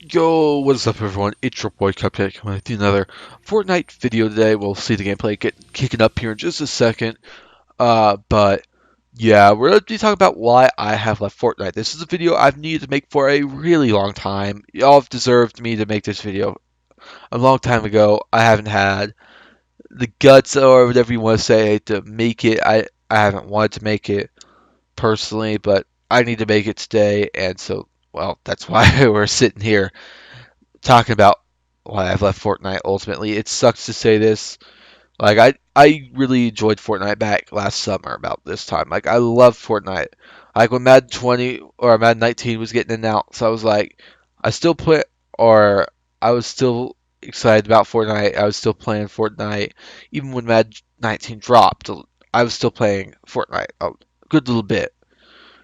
Yo, what is up everyone? It's your boy Cupcake coming with another Fortnite video today. We'll see the gameplay get kicking up here in just a second. But yeah, we're going to be talking about why I have left Fortnite. This is a video I've needed to make for a really long time. Y'all have deserved me to make this video a long time ago. I haven't had the guts or whatever you want to say to make it. I haven't wanted to make it personally, but I need to make it today, and so, well, that's why we're sitting here talking about why I've left Fortnite ultimately. It sucks to say this. Like I really enjoyed Fortnite back last summer about this time. Like I loved Fortnite. Like when Madden 20 or Madden 19 was getting announced, I was like, I still play or I was still excited about Fortnite. I was still playing Fortnite even when Madden 19 dropped. I was still playing Fortnite a good little bit.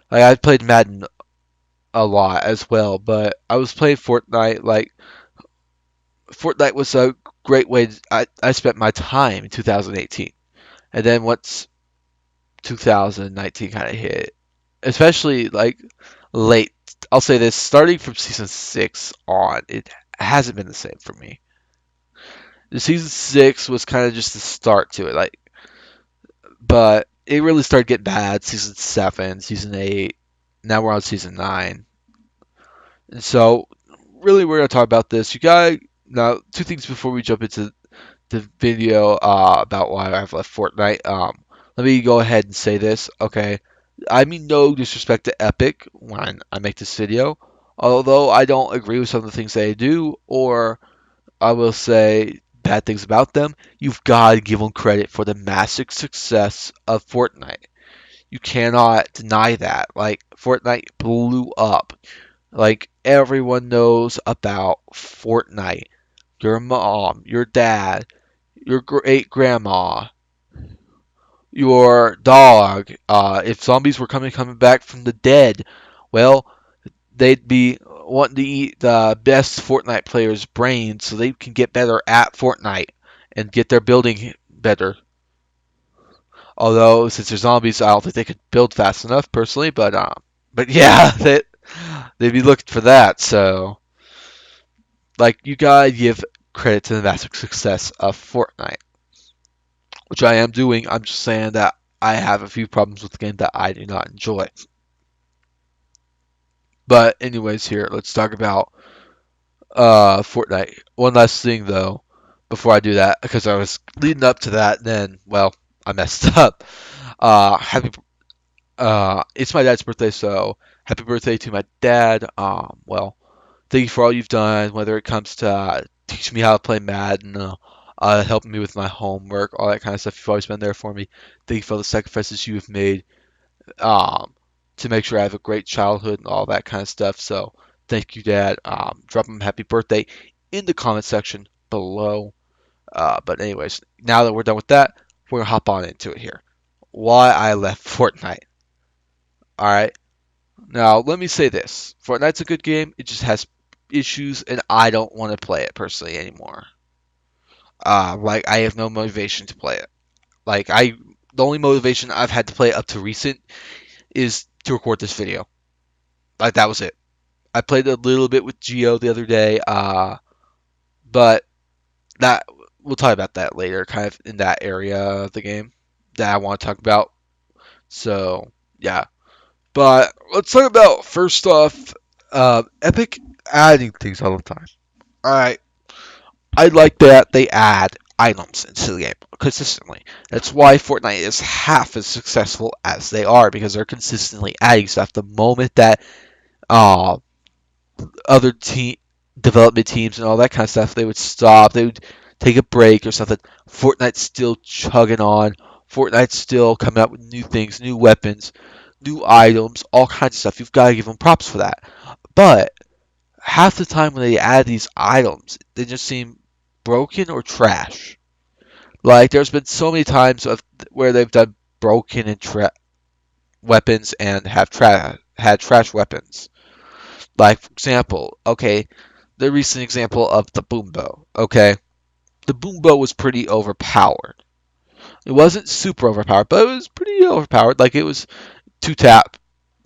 Like I played Madden a lot as well, but I was playing Fortnite like Fortnite was a great way. I spent my time in 2018, and then once 2019 kind of hit, especially like late. I'll say this: starting from season 6 on, it hasn't been the same for me. The season 6 was kind of just the start to it, like, but it really started getting bad. Season 7, season 8. Now we're on season 9, and so really we're gonna talk about this. You got now two things before we jump into the video about why I've left Fortnite. Let me go ahead and say this. Okay, I mean no disrespect to Epic when I make this video, although I don't agree with some of the things they do, or I will say bad things about them. You've got to give them credit for the massive success of Fortnite. You cannot deny that. Like Fortnite blew up. Like everyone knows about Fortnite. Your mom, your dad, your great grandma, your dog. If zombies were coming back from the dead, well, they'd be wanting to eat the best Fortnite players' brains so they can get better at Fortnite and get their building better. Although since they're zombies, I don't think they could build fast enough personally. But yeah, they'd be looking for that. So like you gotta give credit to the massive success of Fortnite, which I am doing. I'm just saying that I have a few problems with the game that I do not enjoy. But anyways, here let's talk about Fortnite. One last thing though, before I do that, because I was leading up to that, and then well, I messed up. Happy, it's my dad's birthday, so happy birthday to my dad. Well, thank you for all you've done, whether it comes to teaching me how to play Madden, helping me with my homework, all that kind of stuff. You've always been there for me. Thank you for all the sacrifices you have made um, to make sure I have a great childhood and all that kind of stuff. So thank you, Dad. Drop him a happy birthday in the comment section below. But anyways, now that we're done with that, we're gonna hop on into it here. Why I left Fortnite. All right. Now let me say this: Fortnite's a good game. It just has issues, and I don't want to play it personally anymore. Like I have no motivation to play it. The only motivation I've had to play it up to recent is to record this video. Like that was it. I played a little bit with Geo the other day, but that we'll talk about that later, kind of in that area of the game that I want to talk about. So yeah, but let's talk about first off, Epic adding things all the time. All right, I like that they add items into the game consistently. That's why Fortnite is half as successful as they are because they're consistently adding stuff. The moment that uh, other team development teams and all that kind of stuff, they would stop. They would take a break or something. Fortnite's still chugging on. Fortnite's still coming out with new things, new weapons, new items, all kinds of stuff. You've got to give them props for that. But half the time when they add these items, they just seem broken or trash. Like there's been so many times where they've done broken and weapons and had trash weapons. Like for example, okay, the recent example of the Boombo. Okay, the Boombo was pretty overpowered. It wasn't super overpowered, but it was pretty overpowered. Like it was two tap,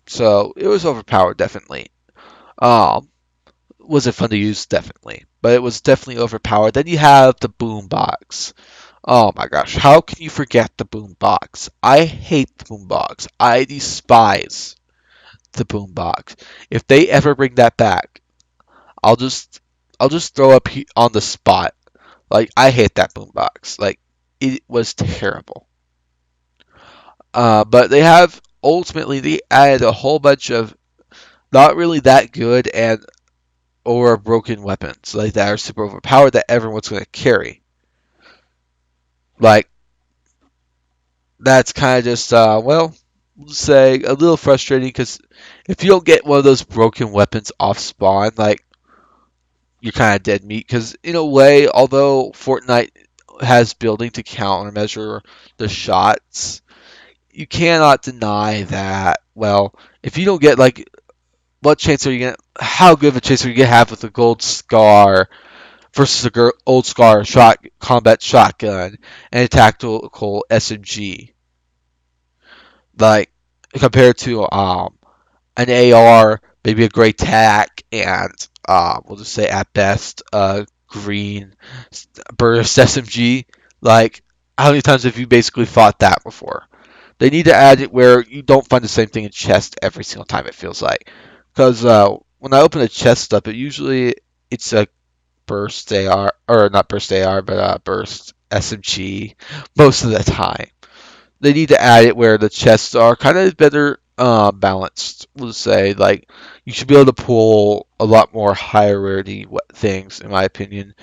so it was overpowered definitely. Um, Was it fun to use? Definitely, but it was definitely overpowered. Then you have the Boombox. Oh my gosh, how can you forget the Boombox? I hate the Boombox. I despise the Boombox. If they ever bring that back, I'll just I'll just throw up on the spot. Like I hate that Boombox. Like it was terrible. But they have ultimately they added a whole bunch of not really that good and or broken weapons like that are super overpowered that everyone's going to carry. Like that's kind of just well, we'll say a little frustrating because if you don't get one of those broken weapons off spawn, like you're kind of dead meat. Because in a way, although Fortnite has building to countermeasure the shots, you cannot deny that. Well, if you don't get like what chance are you gonna? How good of a chance are you gonna have with a gold scar versus a old scar shot combat shotgun and a tactical SMG? Like compared to an AR, maybe a gray tac, and we'll just say at best a green burst SMG. Like how many times have you basically fought that before? They need to add it where you don't find the same thing in chest every single time. It feels like because when I open a chest up, it usually it's a burst AR or not burst AR, but burst SMG most of the time. They need to add it where the chests are kind of better balanced. We'll say like you should be able to pull a lot more higher rarity things, in my opinion.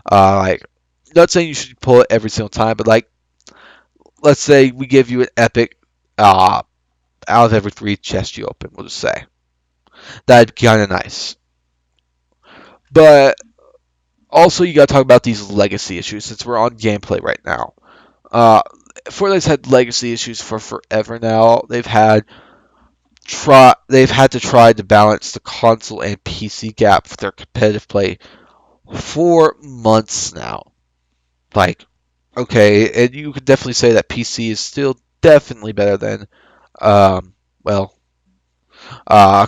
Like not saying you should pull it every single time, but like let's say we give you an epic out of every three chests you open. We'll just say that'd be kind of nice. But also you got to talk about these legacy issues since we're on gameplay right now. Uh, Fortnite's had legacy issues for forever now. They've had to try to balance the console and PC gap for their competitive play for months now. Like, okay, and you could definitely say that PC is still definitely better than, um, well,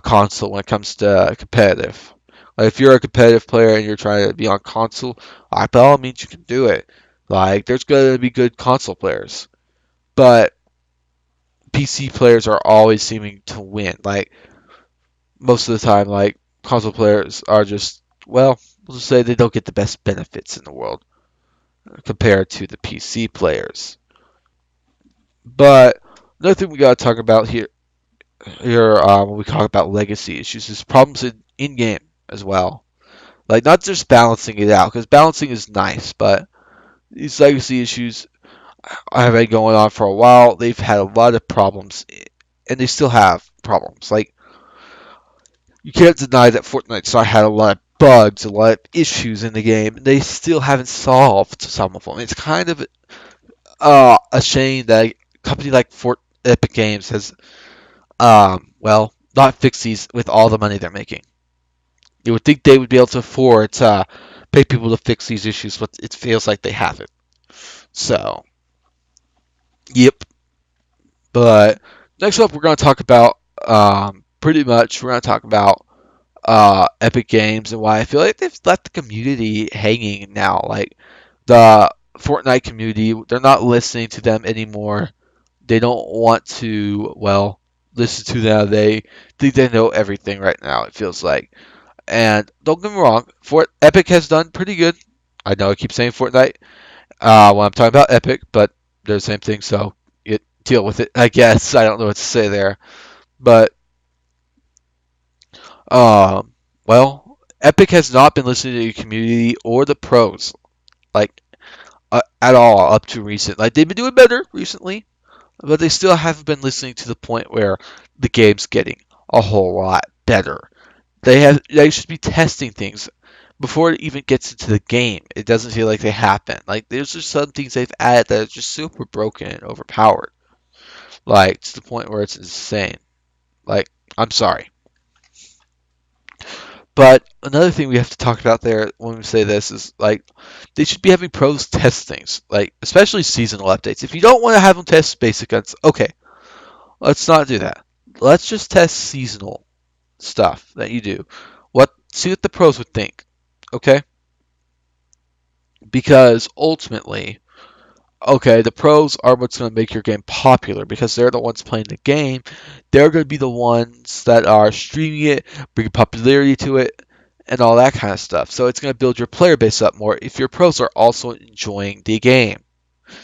console when it comes to competitive. Like, if you're a competitive player and you're trying to be on console, by all means you can do it. Like, there's going to be good console players, but PC players are always seeming to win. Like most of the time, like console players are just well, we'll just say they don't get the best benefits in the world compared to the PC players. But another thing we gotta talk about here when we talk about legacy issues is problems in game as well. Like not just balancing it out because balancing is nice, but these legacy issues have been going on for a while. They've had a lot of problems, and they still have problems. Like you can't deny that Fortnite still had a lot of bugs, a lot of issues in the game, and they still haven't solved some of them. It's kind of a shame that a company like Epic Games has, well, not fixed these with all the money they're making. You would think they would be able to afford to pay people to fix these issues, but it feels like they haven't. So, yep. But next up, we're going to talk about pretty much we're going to talk about Epic Games and why I feel like they've left the community hanging now. Like the Fortnite community, they're not listening to them anymore. They don't want to, well, listen to them. They think they know everything right now, it feels like. And don't get me wrong, Epic has done pretty good. I know I keep saying Fortnite when I'm talking about Epic, but they're the same thing, so deal with it, I guess. I don't know what to say there. But Um, well, Epic has not been listening to the community or the pros, like at all up to recent. Like they've been doing better recently, but they still haven't been listening to the point where the game's getting a whole lot better. They should be testing things before it even gets into the game. It doesn't feel like they happen. Like there's just some things they've added that are just super broken and overpowered, like to the point where it's insane. Like I'm sorry. But another thing we have to talk about there when we say this is like they should be having pros test things, like especially seasonal updates. If you don't want to have them test basic guns, okay, let's not do that. Let's just test seasonal stuff that you do. What See what the pros would think, okay? Because ultimately, okay, the pros are what's going to make your game popular because they're the ones playing the game. They're going to be the ones that are streaming it, bringing popularity to it, and all that kind of stuff. So it's going to build your player base up more if your pros are also enjoying the game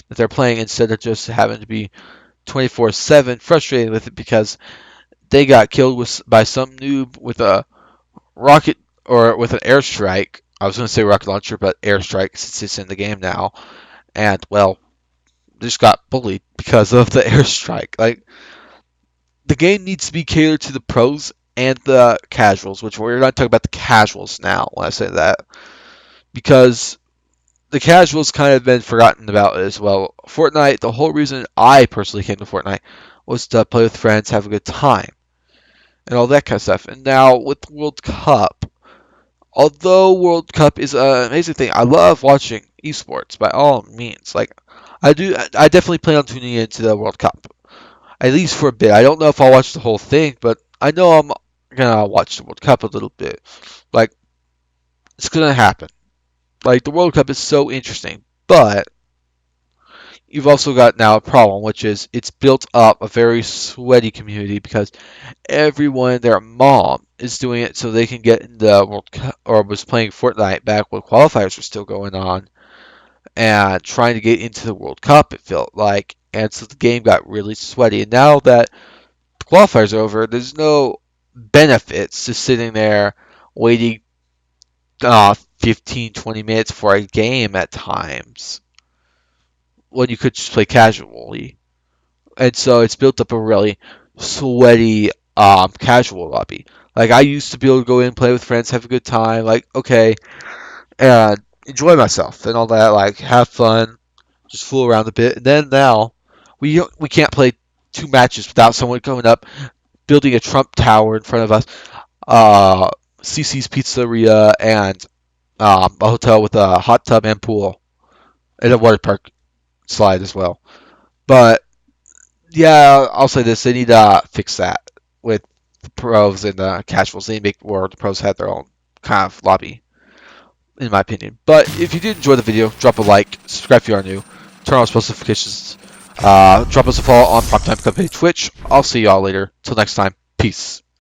that they're playing instead of just having to be 24/7 frustrated with it because they got killed by some noob with a rocket or with an airstrike. I was going to say rocket launcher, but airstrike since it's in the game now. And, well, just got bullied because of the airstrike. Like, the game needs to be catered to the pros and the casuals, which we're not talking about the casuals now when I say that. Because the casuals kind of been forgotten about as well. Fortnite, the whole reason I personally came to Fortnite was to play with friends, have a good time, and all that kind of stuff. And now with World Cup, although World Cup is an amazing thing, I love watching esports by all means. Like I definitely plan on tuning into the World Cup at least for a bit. I don't know if I'll watch the whole thing, but I know I'm gonna watch the World Cup a little bit. Like it's gonna happen. Like the World Cup is so interesting, but you've also got now a problem, which is it's built up a very sweaty community because everyone, their mom, is doing it so they can get in the World Cup or was playing Fortnite back when qualifiers were still going on and trying to get into the World Cup, it felt like. And so the game got really sweaty. And now that the qualifiers are over, there's no benefits to sitting there waiting 15, 20 minutes for a game at times when you could just play casually. And so it's built up a really sweaty casual lobby. Like I used to be able to go in, play with friends, have a good time, like okay, and enjoy myself and all that, like have fun, just fool around a bit. And then now we can't play two matches without someone coming up, building a Trump Tower in front of us, uh, CC's Pizzeria, and a hotel with a hot tub and pool, and a water park slide as well. But yeah, I'll say this: they need to fix that with the pros and the casuals. They need to make where the pros have their own kind of lobby, in my opinion. But if you did enjoy the video, drop a like, subscribe if you are new, turn on post notifications, drop us a follow on Primetime Company Twitch. I'll see y'all later. Till next time, peace.